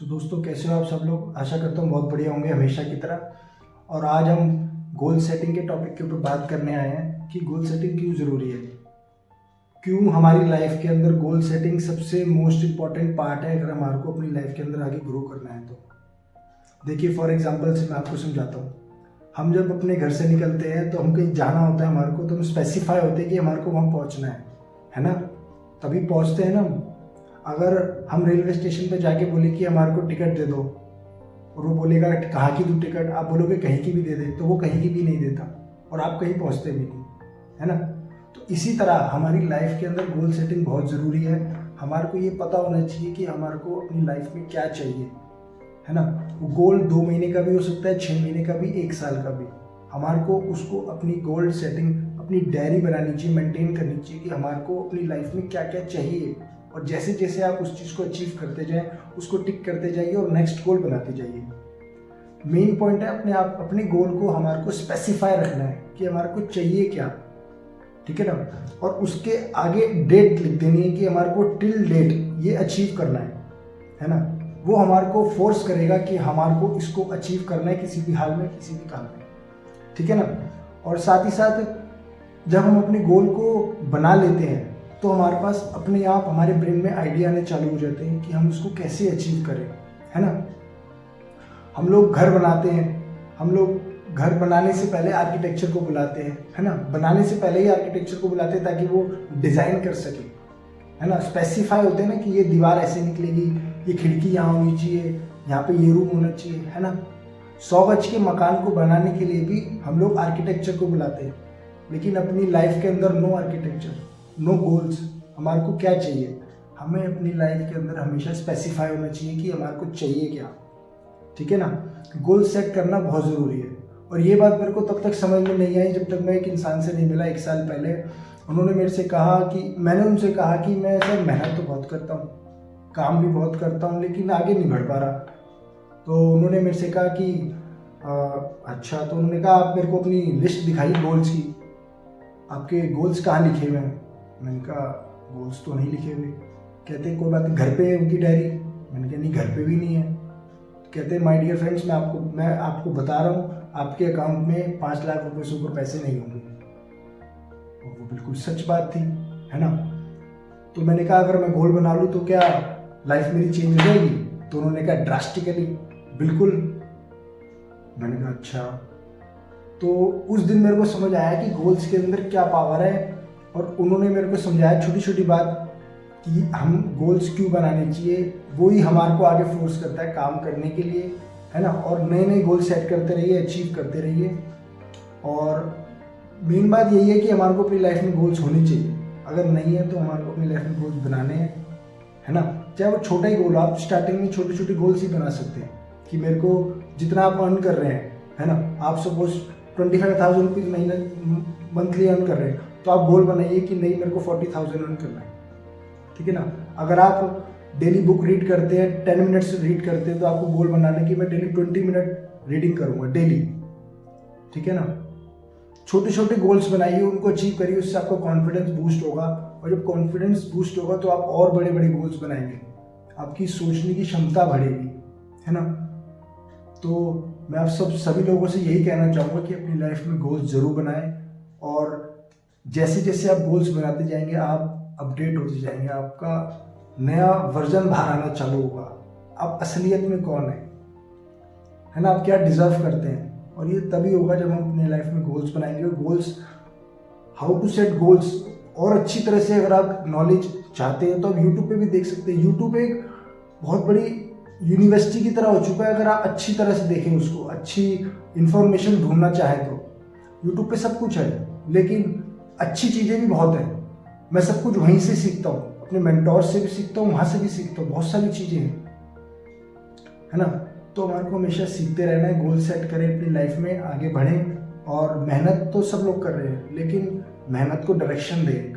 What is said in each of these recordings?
दोस्तों कैसे हो आप सब लोग। आशा करता हूँ बहुत बढ़िया होंगे हमेशा की तरह। और आज हम गोल सेटिंग के टॉपिक के ऊपर बात करने आए हैं कि गोल सेटिंग क्यों ज़रूरी है, क्यों हमारी लाइफ के अंदर गोल सेटिंग सबसे मोस्ट इम्पॉर्टेंट पार्ट है अगर हमारे को अपनी लाइफ के अंदर आगे ग्रो करना है तो। देखिए फॉर एग्जांपल से मैं आपको समझाता हूँ। हम जब अपने घर से निकलते हैं तो हम कहीं जाना होता है हमारे को, तो हम स्पेसिफाई होते हैं कि हमारे को वहाँ पहुँचना है ना, तभी पहुँचते हैं ना हम। अगर हम रेलवे स्टेशन पे जाके बोले कि हमारे को टिकट दे दो और वो बोलेगा कहाँ की तू टिकट, आप बोलोगे कहीं की भी दे दे, तो वो कहीं की भी नहीं देता और आप कहीं पहुँचते भी नहीं, है ना। तो इसी तरह हमारी लाइफ के अंदर गोल सेटिंग बहुत ज़रूरी है। हमारे को ये पता होना चाहिए कि हमारे को अपनी लाइफ में क्या चाहिए, है ना। वो गोल 2 महीने का भी हो सकता है, 6 महीने का भी, 1 साल का भी। हमारे को उसको अपनी गोल सेटिंग अपनी डायरी बनानी चाहिए, मेंटेन करनी चाहिए कि हमारे को अपनी लाइफ में क्या क्या चाहिए। और जैसे जैसे आप उस चीज़ को अचीव करते जाएं, उसको टिक करते जाइए और नेक्स्ट गोल बनाते जाइए। मेन पॉइंट है अपने गोल को हमारे को स्पेसिफाई रखना है कि हमारे को चाहिए क्या, ठीक है ना। और उसके आगे डेट लिख देनी है कि हमारे को टिल डेट ये अचीव करना है ना। वो हमारे को फोर्स करेगा कि हमारे को इसको अचीव करना है किसी भी हाल में, किसी भी काम में, ठीक है ना। और साथ ही साथ जब हम अपने गोल को बना लेते हैं तो हमारे पास अपने आप हमारे ब्रेन में आइडिया आने चालू हो जाते हैं कि हम उसको कैसे अचीव करें, है ना। हम लोग घर बनाते हैं, हम लोग घर बनाने से पहले आर्किटेक्चर को बुलाते हैं, है ना। बनाने से पहले ही आर्किटेक्चर को बुलाते हैं ताकि वो डिज़ाइन कर सके, है ना। स्पेसिफाई होते हैं ना कि ये दीवार ऐसे निकलेगी, ये खिड़की यहाँ होनी चाहिए, यहाँ पे ये रूम होना चाहिए, है ना। 100 गज के मकान को बनाने के लिए भी हम लोग आर्किटेक्चर को बुलाते हैं, लेकिन अपनी लाइफ के अंदर नो आर्किटेक्चर, नो गोल्स। हमारे को क्या चाहिए, हमें अपनी लाइफ के अंदर हमेशा स्पेसिफाई होना चाहिए कि हमारे को चाहिए क्या, ठीक है ना। गोल सेट करना बहुत ज़रूरी है। और ये बात मेरे को तब तक समझ में नहीं आई जब तक मैं एक इंसान से नहीं मिला 1 साल पहले। उन्होंने मेरे से कहा कि मैंने उनसे कहा कि मैं सर मेहनत तो बहुत करता हूँ, काम भी बहुत करता हूँ, लेकिन आगे नहीं बढ़ पा रहा। तो उन्होंने मेरे से कहा कि अच्छा। तो उन्होंने कहा आप मेरे को अपनी लिस्ट दिखाइए गोल्स की, आपके गोल्स कहाँ लिखे हुए हैं। मैंने कहा गोल्स तो नहीं लिखे हुए। कहते कोई बात नहीं, घर पे है उनकी डायरी। मैंने कहा नहीं घर पे भी नहीं है। कहते माय डियर फ्रेंड्स, मैं आपको बता रहा हूँ आपके अकाउंट में 5 लाख रुपए से ऊपर पैसे नहीं होंगे। और वो बिल्कुल सच बात थी, है ना। तो मैंने कहा अगर मैं गोल बना लूँ तो क्या लाइफ मेरी चेंज हो जाएगी। तो उन्होंने कहा ड्रास्टिकली, बिल्कुल। मैंने कहा अच्छा। तो उस दिन मेरे को समझ आया कि गोल्स के अंदर क्या पावर है। और उन्होंने मेरे को समझाया छोटी छोटी बात कि हम गोल्स क्यों बनाने चाहिए। वो ही हमारे को आगे फोर्स करता है काम करने के लिए, है ना। और नए नए गोल सेट करते रहिए, अचीव करते रहिए। और मेन बात यही है कि हमारे को अपनी लाइफ में गोल्स होने चाहिए। अगर नहीं है तो हमारे को अपनी लाइफ में गोल्स बनाने हैं, है ना। चाहे वो छोटा ही गोल, आप स्टार्टिंग में छोटे छोटे गोल्स ही बना सकते हैं कि मेरे को जितना आप अर्न कर रहे हैं, है ना। आप सपोज 25,000 रुपीज़ महीने मंथली अर्न कर रहे हैं, तो आप गोल बनाइए कि नहीं मेरे को 40,000 अर्न करना है, ठीक है ना। अगर आप डेली बुक रीड करते हैं, 10 मिनट्स रीड करते हैं, तो आपको गोल बनाना कि मैं डेली 20 मिनट रीडिंग करूँगा डेली, ठीक है ना। छोटे छोटे गोल्स बनाइए, उनको अचीव करिए, उससे आपका कॉन्फिडेंस बूस्ट होगा। और जब कॉन्फिडेंस बूस्ट होगा तो आप और बड़े बड़े गोल्स बनाएंगे, आपकी सोचने की क्षमता बढ़ेगी, है ना। तो मैं आप सभी लोगों से यही कहना चाहूँगा कि अपनी लाइफ में गोल्स ज़रूर बनाएं। और जैसे जैसे आप गोल्स बनाते जाएंगे आप अपडेट होते जाएंगे, आपका नया वर्जन बाहर आना चालू होगा। आप असलियत में कौन है ना, आप क्या डिजर्व करते हैं। और ये तभी होगा जब हम अपने लाइफ में गोल्स बनाएंगे। और goals, how to set goals और अच्छी तरह से अगर आप नॉलेज चाहते हैं तो आप यूट्यूब पे भी देख सकते हैं। यूट्यूब एक बहुत बड़ी यूनिवर्सिटी की तरह हो चुका है। अगर आप अच्छी तरह से देखें उसको, अच्छी इंफॉर्मेशन ढूंढना चाहें तो यूट्यूब पे सब कुछ है, लेकिन अच्छी चीज़ें भी बहुत हैं। मैं सब कुछ वहीं से सीखता हूँ, अपने मेंटोर से भी सीखता हूँ, वहाँ से भी सीखता हूँ, बहुत सारी चीज़ें हैं, है ना। तो हमारे को हमेशा सीखते रहना है। गोल सेट करें, अपनी लाइफ में आगे बढ़ें। और मेहनत तो सब लोग कर रहे हैं, लेकिन मेहनत को डायरेक्शन दें,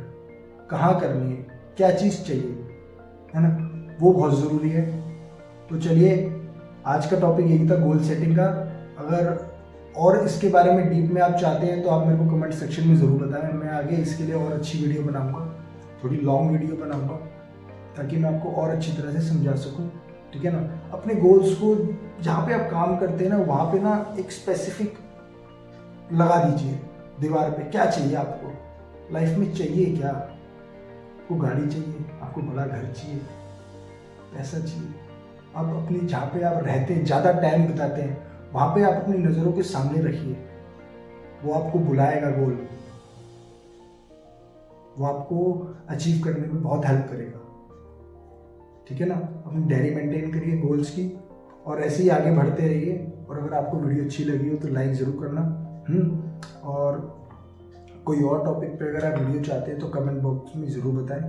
कहाँ करनी है, क्या चीज़ चाहिए, है ना, वो बहुत ज़रूरी है। तो चलिए, आज का टॉपिक यही था, गोल सेटिंग का। अगर और इसके बारे में डीप में आप चाहते हैं तो आप मेरे को कमेंट सेक्शन में ज़रूर बताएं। मैं आगे इसके लिए और अच्छी वीडियो बनाऊंगा, थोड़ी लॉन्ग वीडियो बनाऊंगा, ताकि मैं आपको और अच्छी तरह से समझा सकूं। ठीक है ना। अपने गोल्स को जहाँ पे आप काम करते हैं ना वहाँ पे ना एक स्पेसिफिक लगा दीजिए दीवार पे। क्या चाहिए आपको लाइफ में, चाहिए क्या? आपको गाड़ी चाहिए, आपको बड़ा घर चाहिए, पैसा चाहिए? आप अपनी जहाँ पे आप रहते हैं, ज़्यादा टाइम बिताते हैं, वहाँ पे आप अपनी नज़रों के सामने रखिए। वो आपको बुलाएगा गोल, वो आपको अचीव करने में बहुत हेल्प करेगा, ठीक है ना। अपनी डायरी मेंटेन करिए गोल्स की और ऐसे ही आगे बढ़ते रहिए। और अगर आपको वीडियो अच्छी लगी हो तो लाइक ज़रूर करना। और कोई और टॉपिक पे अगर आप वीडियो चाहते हैं तो कमेंट बॉक्स में ज़रूर बताएं,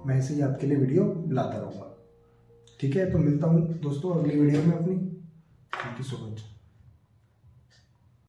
मैं ऐसे ही आपके लिए वीडियो लाता रहूँगा। ठीक है, तो मिलता हूँ दोस्तों अगली वीडियो में अपनी। Thank you so much.